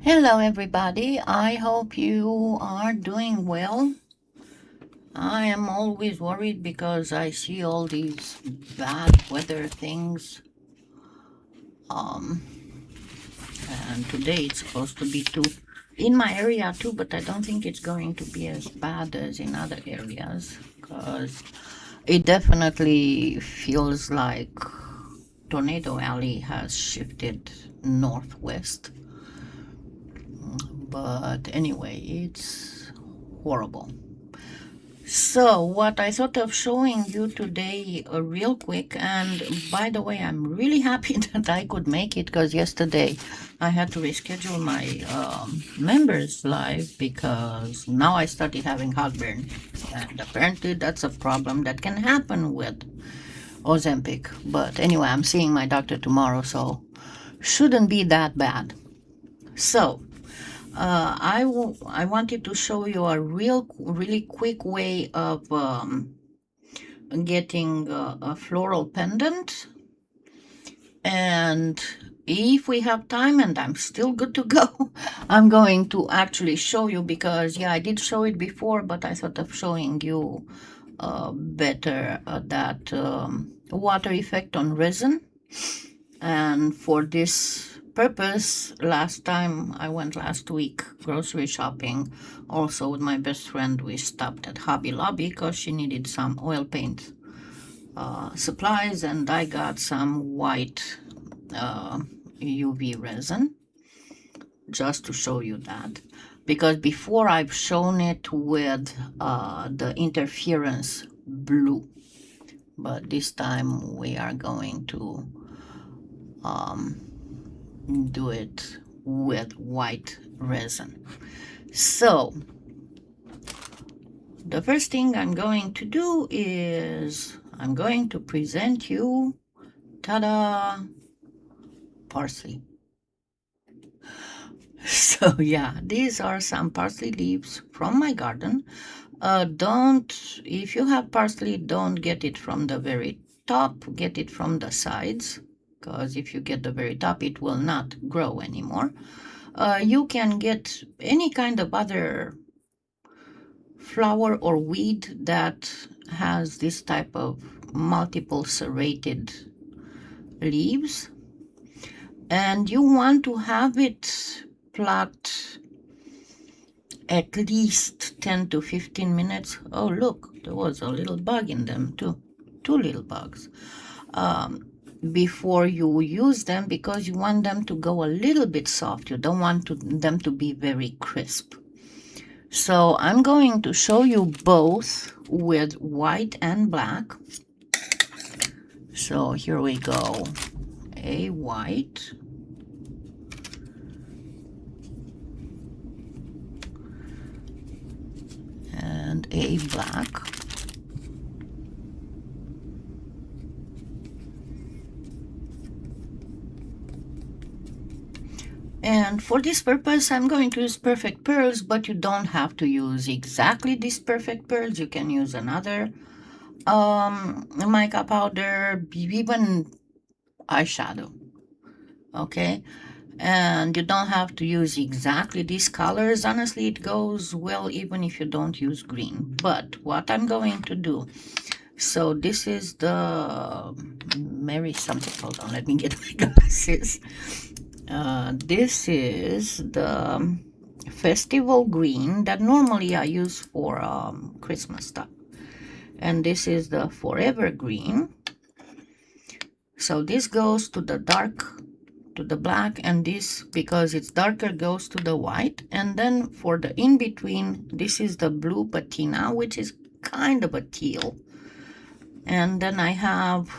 Hello, everybody. I hope you are doing well. I am always worried because I see all these bad weather things. Um, and today it's supposed to be too in my area too, but I don't think it's going to be as bad as in other areas because it definitely feels like Tornado Alley has shifted northwest. But anyway, it's horrible. So, what I thought of showing you today, real quick, and by the way, I'm really happy that I could make it because yesterday I had to reschedule my members live because now I started having heartburn, and apparently that's a problem that can happen with Ozempic. But anyway, I'm seeing my doctor tomorrow, so shouldn't be that bad. So, I wanted to show you a really quick way of getting a floral pendant. And if we have time and I'm still good to go, I'm going to actually show you because, yeah, I did show it before, but I thought of showing you better that water effect on resin. And for this purpose, last time I went last week grocery shopping, also with my best friend, we stopped at Hobby Lobby because she needed some oil paint supplies, and I got some white UV resin just to show you that. Because before I've shown it with the interference blue, but this time we are going to do it with white resin. So the first thing I'm going to do is I'm going to present you, ta-da, parsley. So yeah, these are some parsley leaves from my garden. If you have parsley, don't get it from the very top, get it from the sides, because if you get the very top, it will not grow anymore. You can get any kind of other flower or weed that has this type of multiple serrated leaves, and you want to have it plucked at least 10 to 15 minutes. Oh, look, there was a little bug in them too. Two little bugs. Before you use them, because you want them to go a little bit soft. You don't want them to be very crisp. So I'm going to show you both with white and black. So here we go. A white. And a black. And for this purpose, I'm going to use perfect pearls, but you don't have to use exactly these perfect pearls. You can use another mica powder, even eyeshadow, okay? And you don't have to use exactly these colors. Honestly, it goes well even if you don't use green. But what I'm going to do, so this is the Mary something. Hold on, let me get my glasses. This is the festival green that normally I use for Christmas stuff. And this is the forever green. So this goes to the dark, to the black, and this, because it's darker, goes to the white. And then for the in-between, this is the blue patina, which is kind of a teal. And then I have,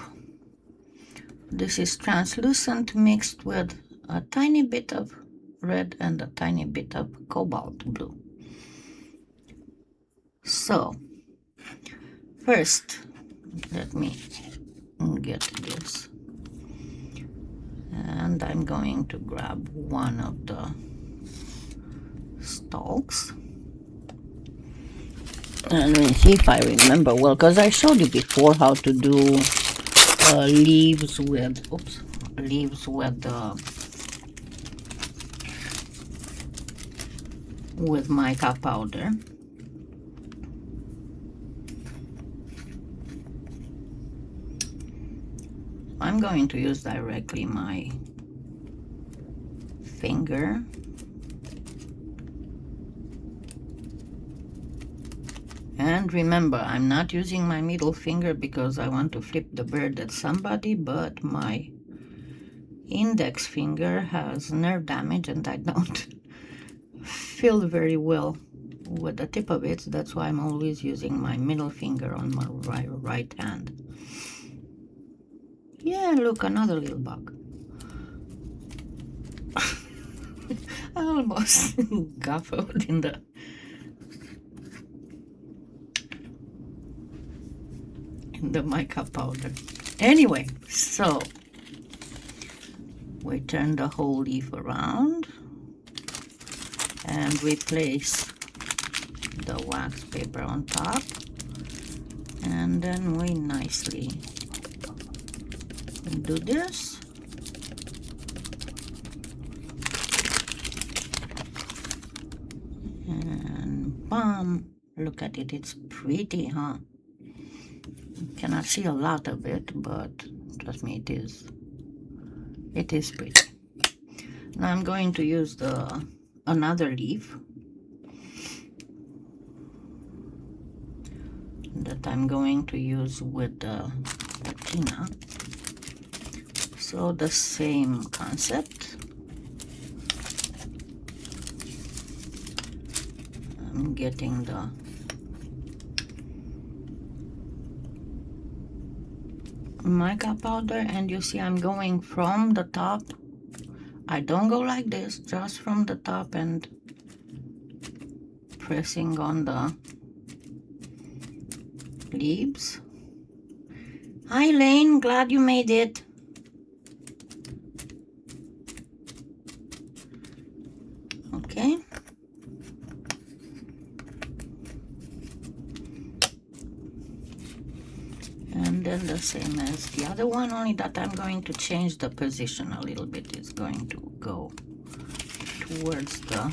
this is translucent mixed with a tiny bit of red and a tiny bit of cobalt blue. So first, let me get this. And I'm going to grab one of the stalks. And let me see if I remember well, because I showed you before how to do leaves with, with mica powder. I'm going to use directly my finger. And remember, I'm not using my middle finger because I want to flip the bird at somebody, but my index finger has nerve damage and I don't feel very well with the tip of it. That's why I'm always using my middle finger on my right hand. Yeah, look, another little bug. I almost guffawed in the mica powder. Anyway, so we turn the whole leaf around and we place the wax paper on top, and then we nicely do this. And bam, look at it, it's pretty, huh? You cannot see a lot of it, but trust me, it is pretty. Now I'm going to use another leaf that I'm going to use with the patina. So the same concept. I'm getting the mica powder, and you see I'm going from the top. I don't go like this, just from the top and pressing on the leaves. Hi Lane, glad you made it. Okay. And then the same as the other one, only that I'm going to change the position a little bit. It's going to go towards the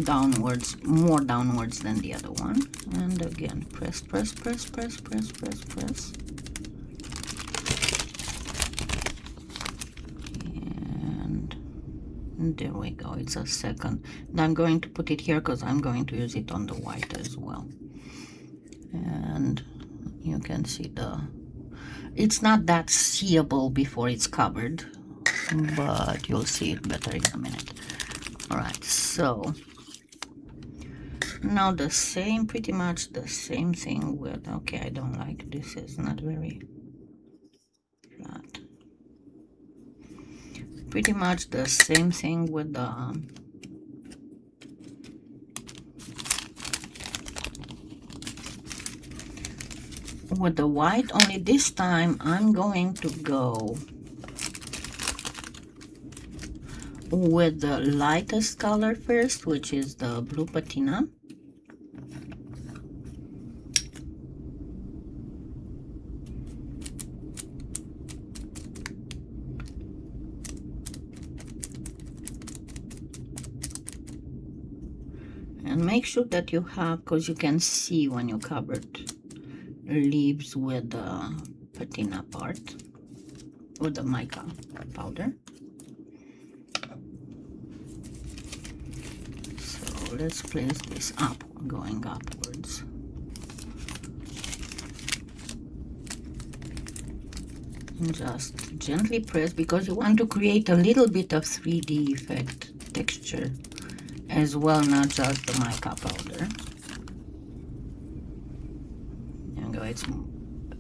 downwards, more downwards than the other one. And again, press, press, press, press, press, press, press. And there we go, it's a second. And I'm going to put it here because I'm going to use it on the white as well. And you can see it's not that seeable before it's covered, but you'll see it better in a minute. All right, so now the same, pretty much the same thing with, okay, I don't like this, is not very flat. Pretty much the same thing with the white, only this time I'm going to go with the lightest color first, which is the blue patina. And make sure that you have, because you can see when you covered leaves with the patina part, with the mica powder. So let's place this up, going upwards. And just gently press, because you want to create a little bit of 3D effect texture as well, not just the mica powder. There we go, it's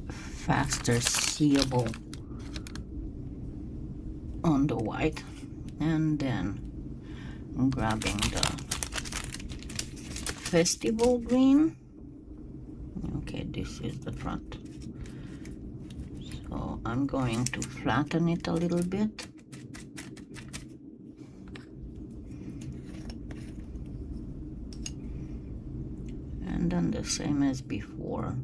faster seeable on the white. And then grabbing the festival green. Okay, this is the front. So I'm going to flatten it a little bit. And then the same as before.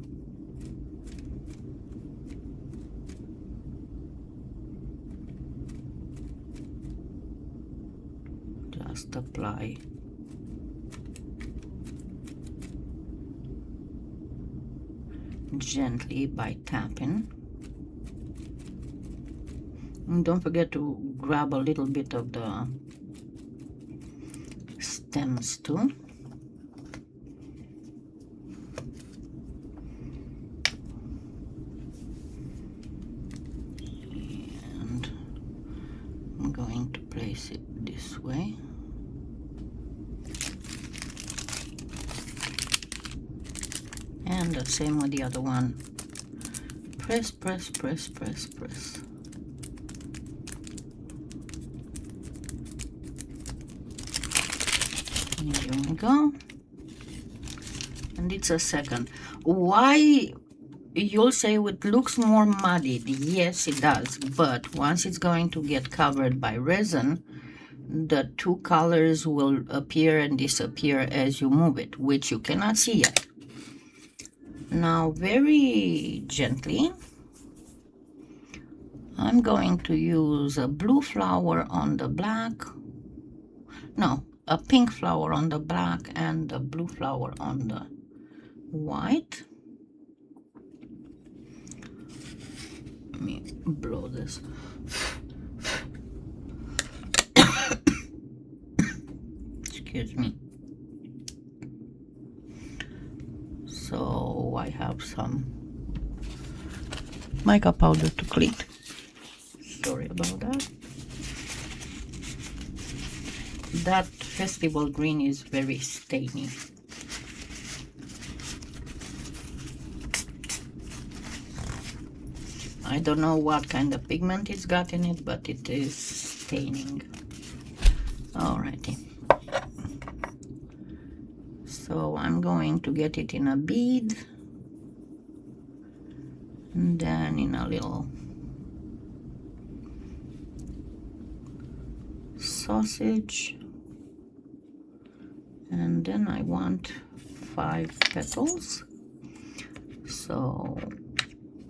just apply gently by tapping. And don't forget to grab a little bit of the stems too. And I'm going to place it this way. And the same with the other one. Press, press, press, press, press. Here we go. And it's a second. Why? You'll say it looks more muddied. Yes, it does. But once it's going to get covered by resin, the two colors will appear and disappear as you move it, which you cannot see yet. Now, very gently, I'm going to use a blue flower on the black. No, a pink flower on the black and a blue flower on the white. Let me blow this. Excuse me. So I have some mica powder to clean. Sorry about that. That festival green is very stainy. I don't know what kind of pigment it's got in it, but it is staining. Alrighty. So I'm going to get it in a bead, and then in a little sausage, and then I want 5 petals. So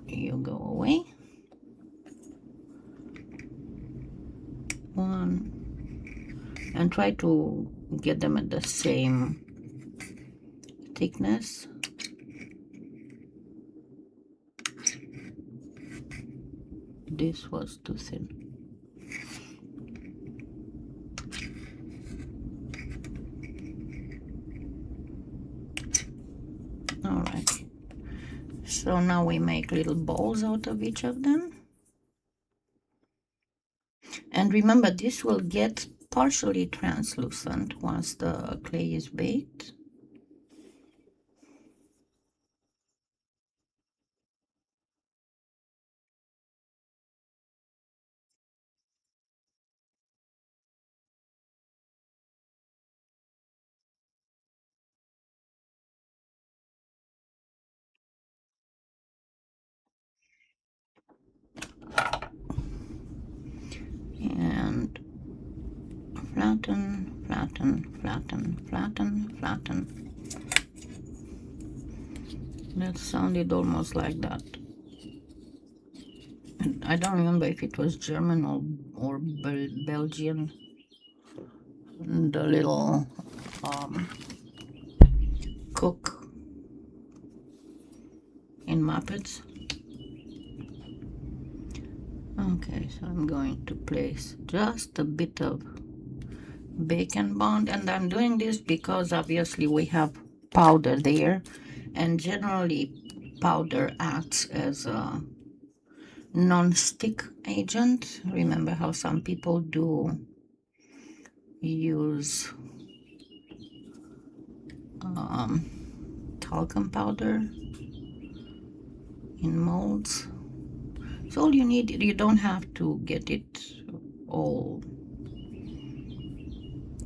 you go away. 1, and try to get them at the same thickness. This was too thin. All right. So now we make little balls out of each of them. And remember, this will get partially translucent once the clay is baked. And flatten, flatten, flatten, flatten, flatten. That sounded almost like that. And I don't remember if it was German or Belgian. The little cook in Muppets. Okay, so I'm going to place just a bit of bacon bond, and I'm doing this because obviously we have powder there, and generally powder acts as a non-stick agent. Remember how some people do use talcum powder in molds. So all you need, you don't have to get it all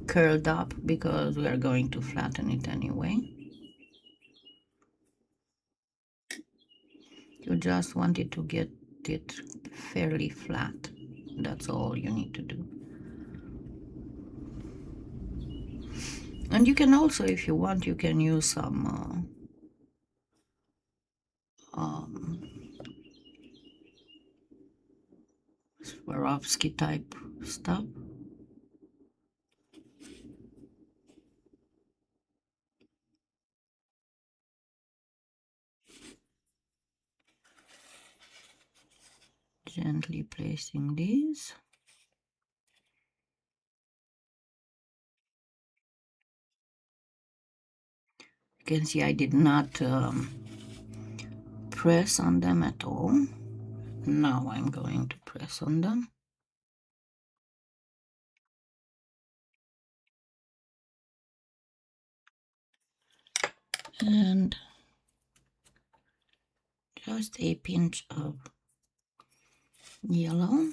curled up because we are going to flatten it anyway. You just want it to get it fairly flat. That's all you need to do. And you can also, if you want, you can use some Swarovski type stuff. Gently placing these. You can see I did not press on them at all. Now I'm going to press on them. And just a pinch of yellow.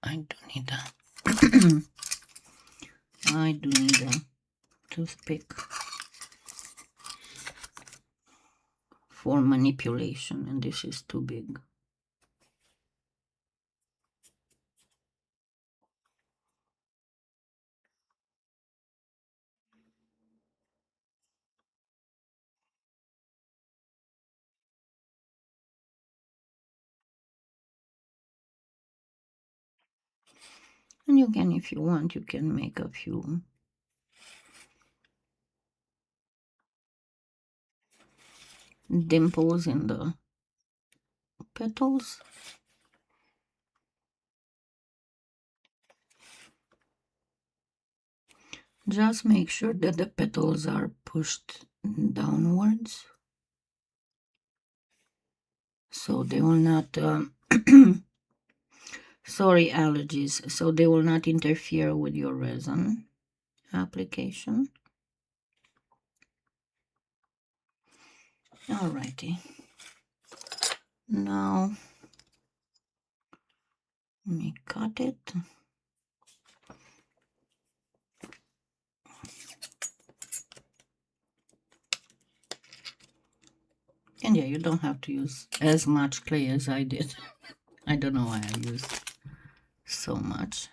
I don't need that. I do need a toothpick for manipulation, and this is too big. And you can, if you want, you can make a few dimples in the petals. Just make sure that the petals are pushed downwards, so they will not, sorry, allergies, so they will not interfere with your resin application. Alrighty. Now, let me cut it. And yeah, you don't have to use as much clay as I did. I don't know why I used so much.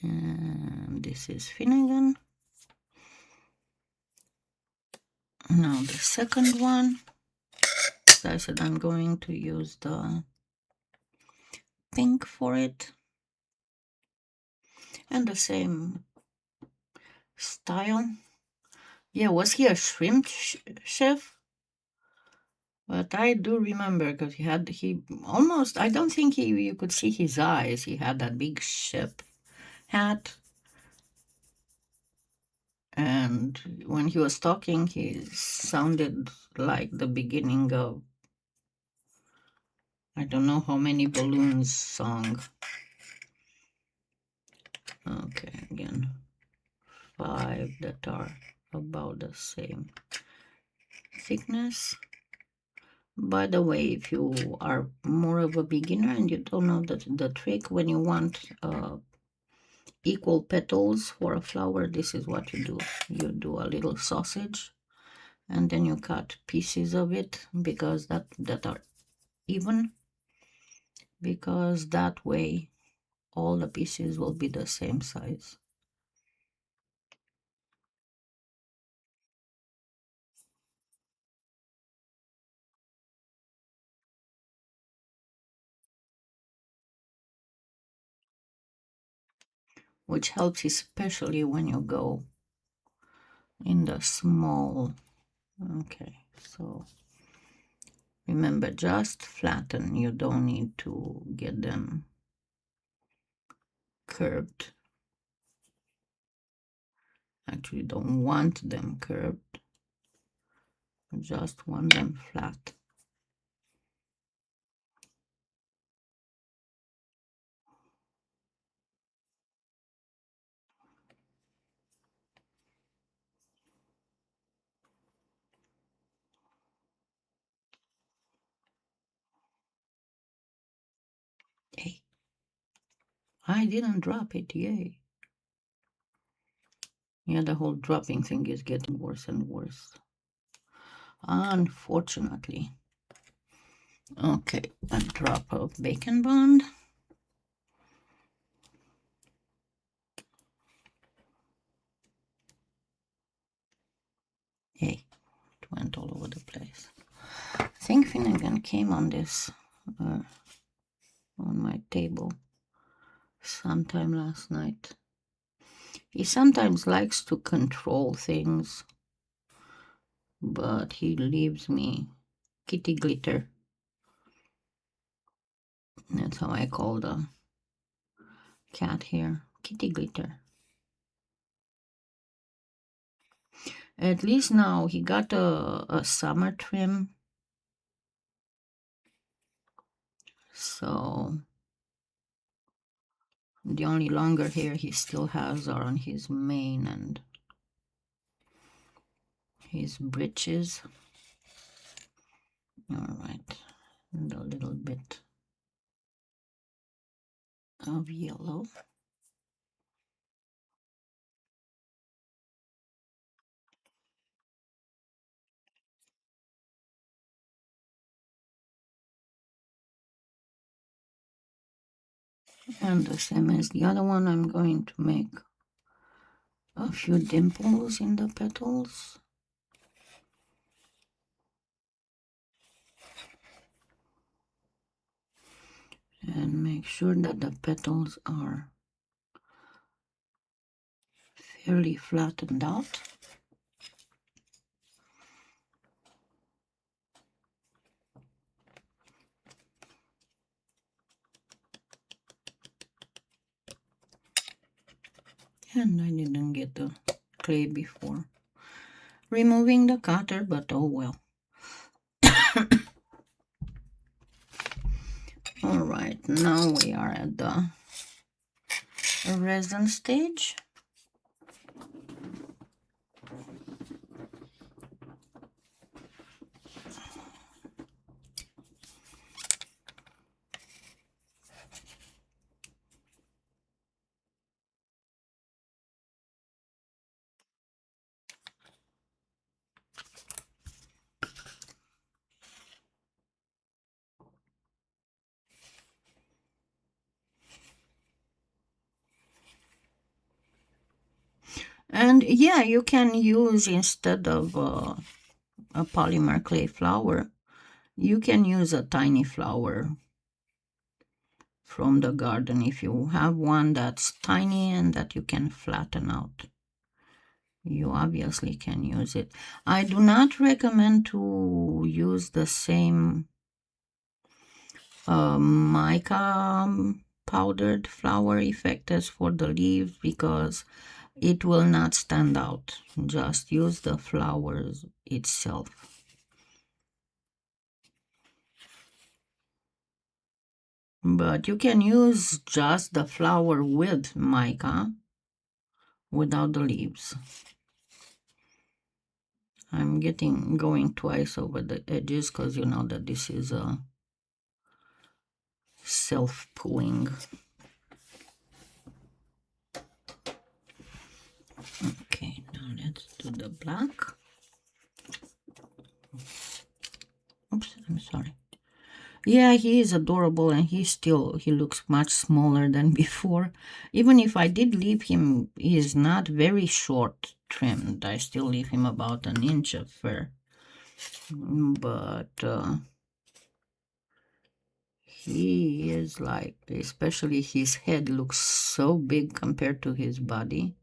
And this is Finnegan. Now the second one. As I said, I'm going to use the pink for it. And the same style. Yeah, was he a shrimp chef? But I do remember because he almost, I don't think you could see his eyes. He had that big chef hat. And when he was talking, he sounded like the beginning of, I don't know how many balloons song. Okay, again, 5 that are about the same thickness. By the way, if you are more of a beginner and you don't know the trick, when you want equal petals for a flower, this is what you do. You do a little sausage, and then you cut pieces of it because that are even, because that way all the pieces will be the same size. Which helps especially when you go in the small. Okay, so remember, just flatten. You don't need to get them curved. Actually, don't want them curved. Just want them flat. Hey, I didn't drop it, yay. Yeah, the whole dropping thing is getting worse and worse. Unfortunately. Okay, a drop of bacon bond. Hey, went all over the place. I think Finnegan came on this, on my table sometime last night. He sometimes likes to control things, but he leaves me kitty glitter. That's how I call the cat here, kitty glitter. At least now he got a summer trim, so the only longer hair he still has are on his mane and his breeches. All right, and a little bit of yellow. And the same as the other one, I'm going to make a few dimples in the petals. And make sure that the petals are fairly flattened out. And I didn't get the clay before removing the cutter, but oh well. All right, now we are at the resin stage. And yeah, you can use, instead of a polymer clay flower, you can use a tiny flower from the garden if you have one that's tiny and that you can flatten out. You obviously can use it. I do not recommend to use the same mica powdered flower effect as for the leaves, because it will not stand out. Just use the flowers itself. But you can use just the flower with mica without the leaves. I'm going twice over the edges because you know that this is a self-pulling. Okay, now let's do the black. Oops, I'm sorry. Yeah, he is adorable, and he looks much smaller than before. Even if I did leave him, he is not very short trimmed. I still leave him about an inch of fur. But he is like, especially his head looks so big compared to his body.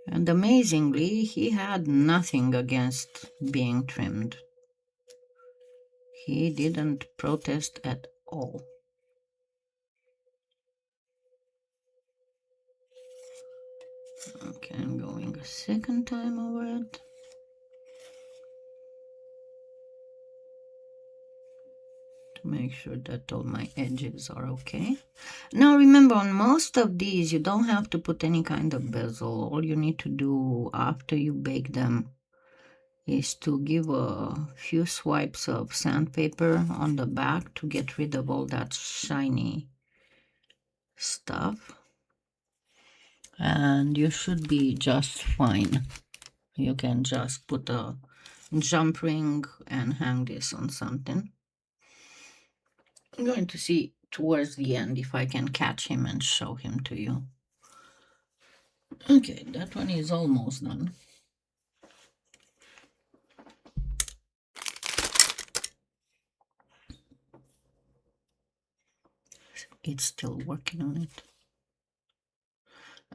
And amazingly, he had nothing against being trimmed. He didn't protest at all. Okay, I'm going a second time over it. To make sure that all my edges are okay. Now remember, on most of these, you don't have to put any kind of bezel. All you need to do after you bake them is to give a few swipes of sandpaper on the back to get rid of all that shiny stuff. And you should be just fine. You can just put a jump ring and hang this on something. I'm going to see towards the end if I can catch him and show him to you. Okay, that one is almost done. It's still working on it.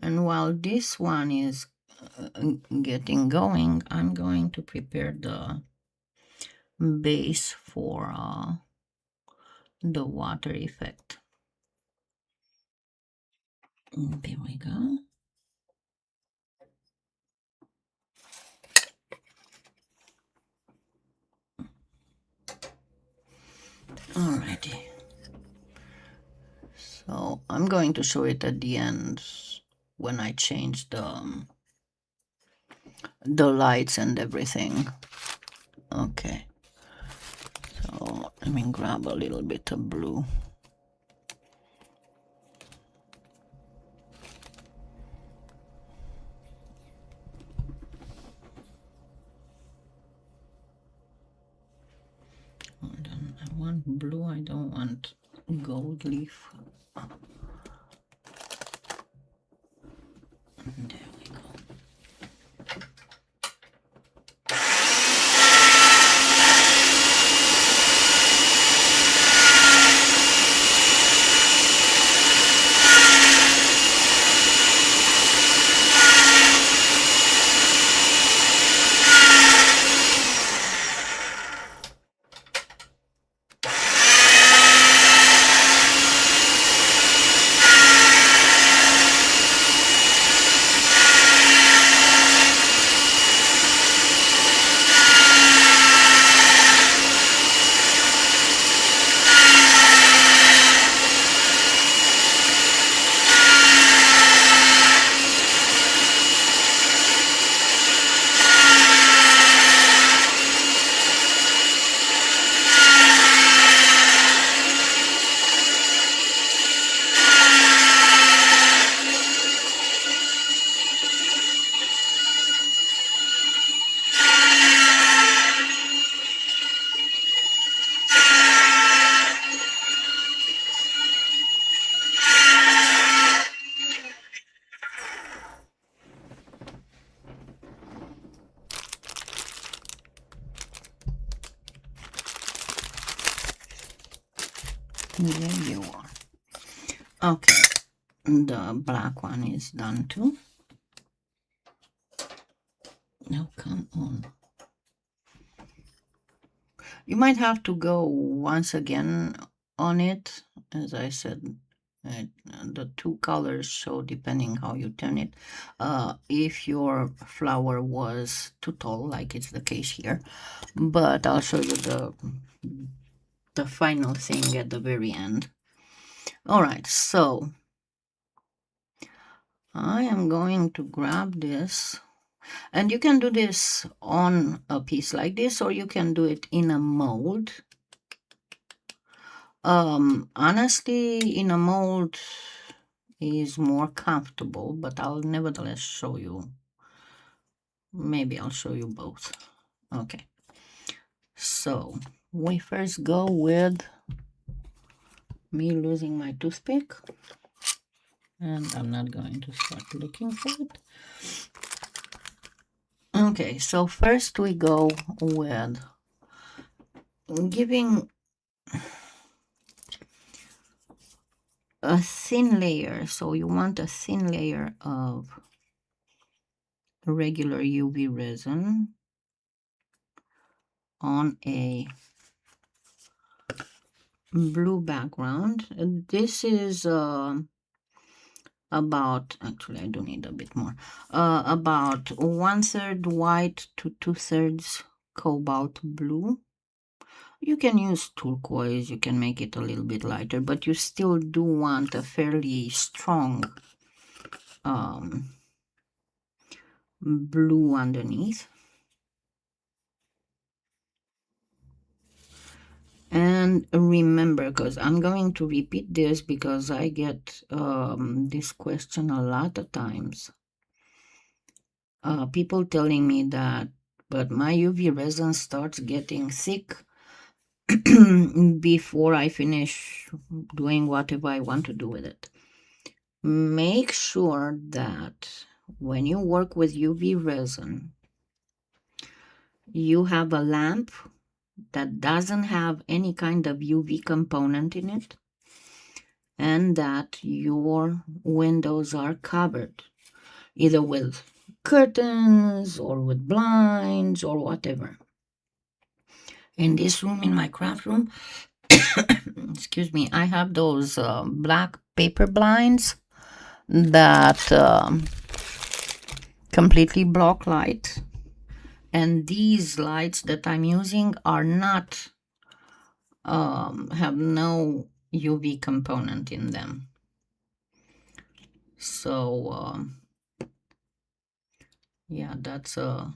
And while this one is getting going, I'm going to prepare the base for the water effect. There we go. Alrighty. So I'm going to show it at the end when I change the lights and everything. Okay. So let me grab a little bit of blue. Hold on. I want blue. I don't want gold leaf. There we go. There you are. Okay, the black one is done too. Now come on. You might have to go once again on it. As I said, the two colors show depending how you turn it. If your flower was too tall, like it's the case here, but I'll show you the final thing at the very end. All right, so I am going to grab this, and you can do this on a piece like this, or you can do it in a mold. Honestly, in a mold is more comfortable, but I'll nevertheless show you. Maybe I'll show you both. Okay. So we first go with me losing my toothpick, and I'm not going to start looking for it. Okay, so first we go with giving a thin layer. So you want a thin layer of regular UV resin on a blue background. This is about, actually I do need a bit more, about 1/3 white to 2/3 cobalt blue. You can use turquoise, you can make it a little bit lighter, but you still do want a fairly strong blue underneath. And remember, because I'm going to repeat this because I get this question a lot of times. People telling me that, but my UV resin starts getting thick before I finish doing whatever I want to do with it. Make sure that when you work with UV resin, you have a lamp that doesn't have any kind of UV component in it, and that your windows are covered either with curtains or with blinds or whatever. In this room, in my craft room, excuse me, I have those black paper blinds that completely block light. And these lights that I'm using are not, have no UV component in them. So, yeah, that's a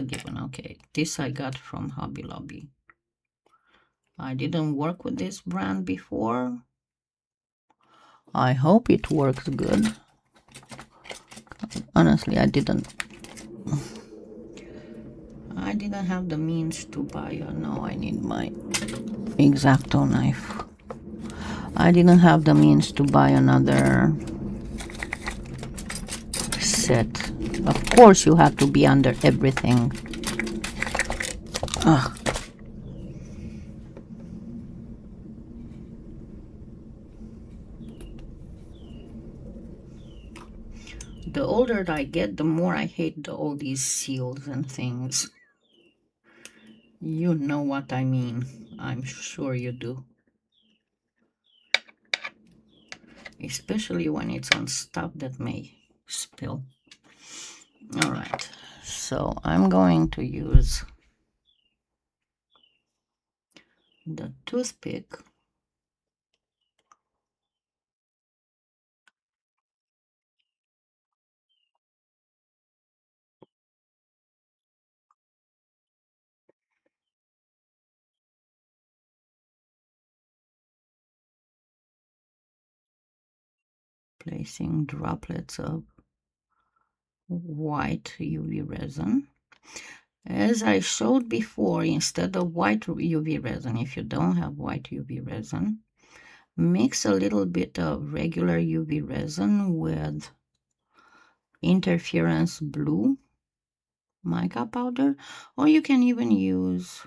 given. Okay, this I got from Hobby Lobby. I didn't work with this brand before. I hope it works good. Honestly, I didn't have the means to buy a, no, I need my X-Acto knife. I didn't have the means to buy another set. Of course, you have to be under everything. Ugh. The older I get, the more I hate all these seals and things. You know what I mean. I'm sure you do. Especially when it's on stuff that may spill. All right, so I'm going to use the toothpick placing droplets of white UV resin. As I showed before, instead of white UV resin, if you don't have white UV resin, mix a little bit of regular UV resin with interference blue mica powder, or you can even use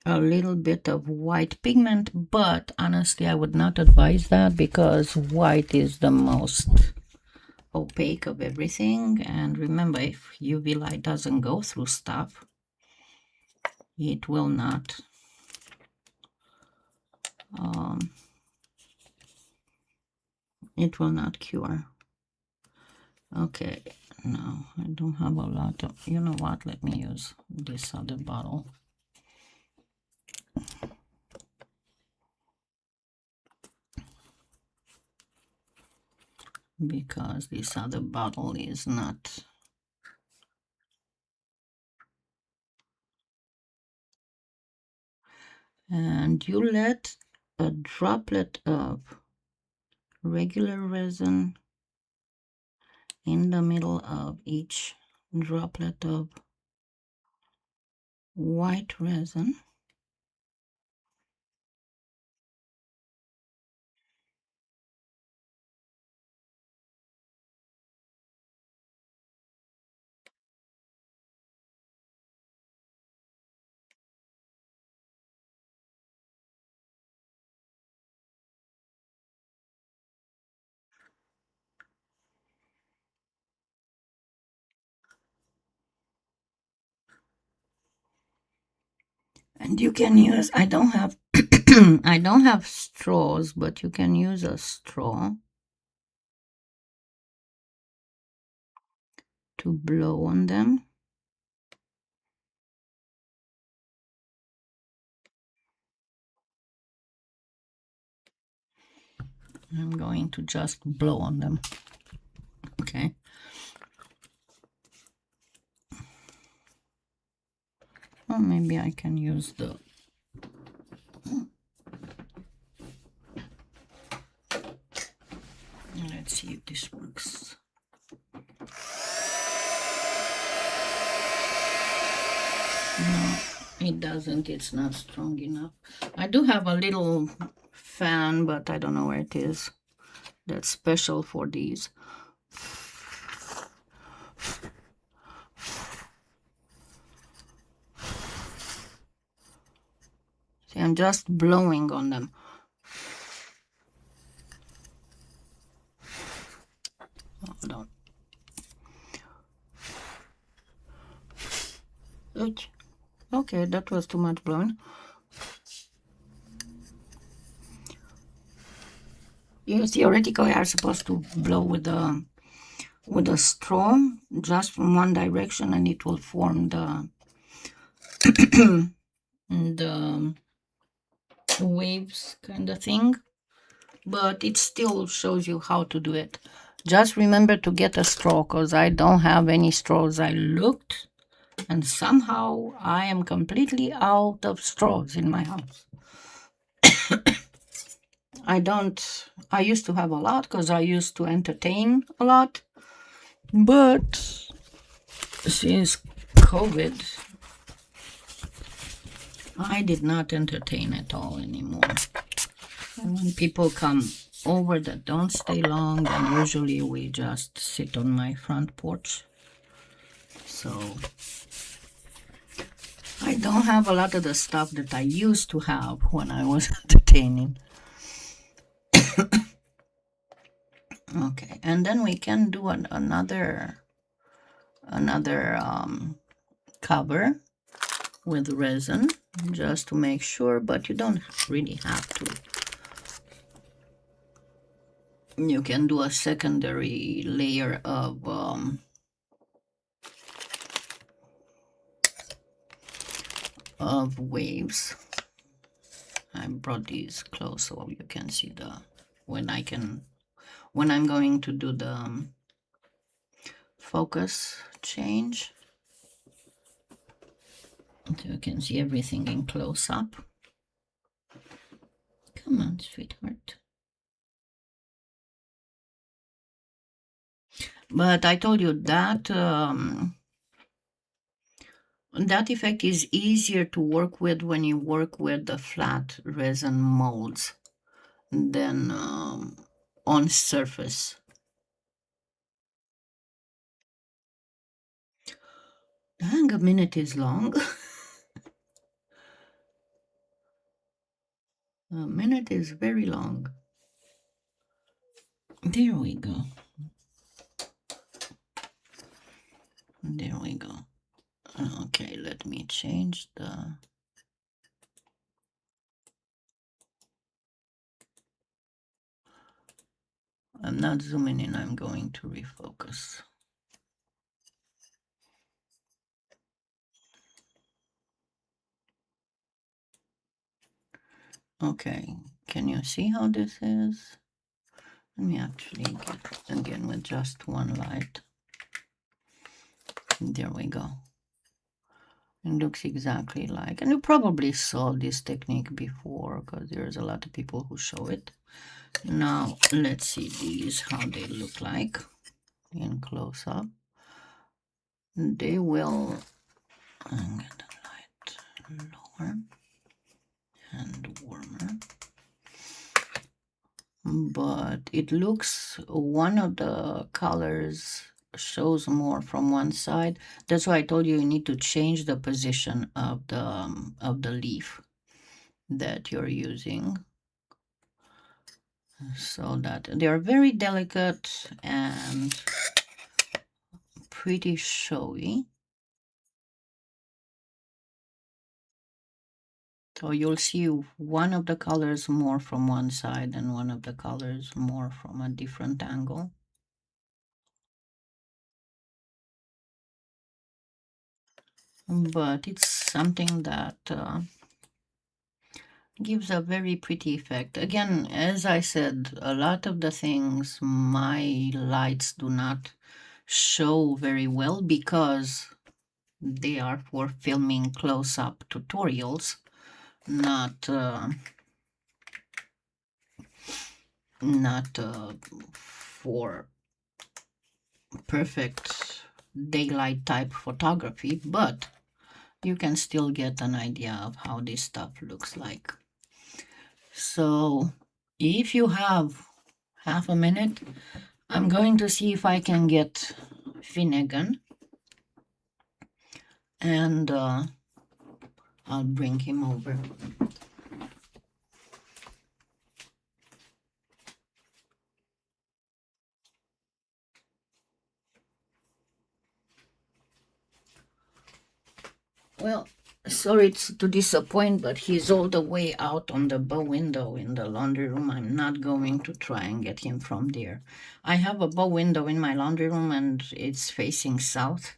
a little bit of white pigment, but honestly I would not advise that because white is the most opaque of everything. And remember, if UV light doesn't go through stuff, it will not cure. Okay, no, I don't have a lot of, you know what, let me use this other bottle. Because this other bottle is not. And you let a droplet of regular resin in the middle of each droplet of white resin. And you can use, I don't have I don't have straws, but you can use a straw to blow on them. I'm going to just blow on them. Okay. Or maybe I can use the let's see if this works. No, it doesn't. It's not strong enough. I do have a little fan, but I don't know where it is. that's special for these. See, I'm just blowing on them. Hold on. Ouch. Okay, that was too much blowing. You theoretically are supposed to blow with a straw just from one direction, and it will form the the waves kind of thing. But it still shows you how to do it. Just remember to get a straw, because I don't have any straws. I looked, and somehow I am completely out of straws in my house. I used to have a lot because I used to entertain a lot, but since COVID, I did not entertain at all anymore. And when people come over that don't stay long, then usually we just sit on my front porch. So I don't have a lot of the stuff that I used to have when I was entertaining. Okay, and then we can do another cover with resin just to make sure, but you don't really have to. You can do a secondary layer of waves. I brought these close so you can see when I'm going to do the focus change. So you can see everything in close up. Come on, sweetheart. But I told you that that effect is easier to work with when you work with the flat resin molds than on surface. Dang, a minute is long. A minute is very long. There we go. There we go. Okay, let me change the... I'm not zooming in, I'm going to refocus. Okay, can you see how this is? Let me actually get again with just one light. There we go. It looks exactly like, and you probably saw this technique before because there's a lot of people who show it. Now let's see these, how they look like in close up. They will, I'm get the light lower and warmer. But it looks, one of the colors shows more from one side. That's why I told you need to change the position of the leaf that you're using, so that they are very delicate and pretty showy. So you'll see one of the colors more from one side and one of the colors more from a different angle. But it's something that gives a very pretty effect. Again, as I said, a lot of the things my lights do not show very well because they are for filming close-up tutorials, not for perfect daylight type photography, but you can still get an idea of how this stuff looks like. So if you have half a minute. I'm going to see if I can get Finnegan, and I'll bring him over. Well, sorry to disappoint, but he's all the way out on the bow window in the laundry room. I'm not going to try and get him from there. I have a bow window in my laundry room and it's facing south,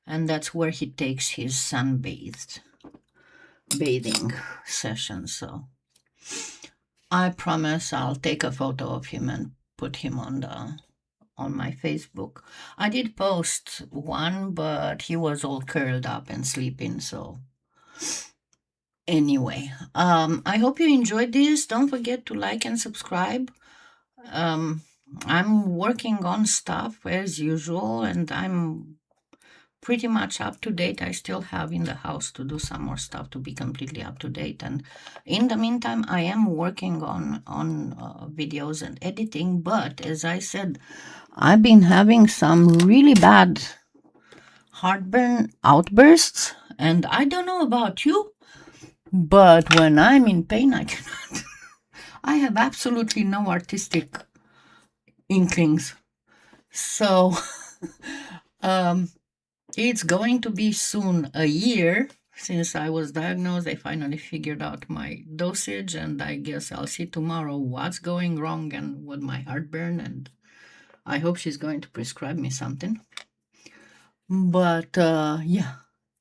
and that's where he takes his sunbathed bathing session. So I promise I'll take a photo of him and put him on my Facebook. I did post one, but he was all curled up and sleeping, so anyway, I hope you enjoyed this. Don't forget to like and subscribe. Um, I'm working on stuff as usual, and I'm pretty much up to date. I still have in the house to do some more stuff to be completely up to date. And in the meantime, I am working on videos and editing. But as I said, I've been having some really bad heartburn outbursts, and I don't know about you, but when I'm in pain, I cannot. I have absolutely no artistic inklings. So um, it's going to be soon a year since I was diagnosed. They finally figured out my dosage, and I guess I'll see tomorrow what's going wrong and with my heartburn. And I hope she's going to prescribe me something. But yeah,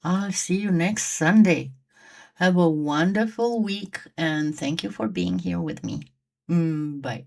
I'll see you next Sunday. Have a wonderful week, and thank you for being here with me. Bye.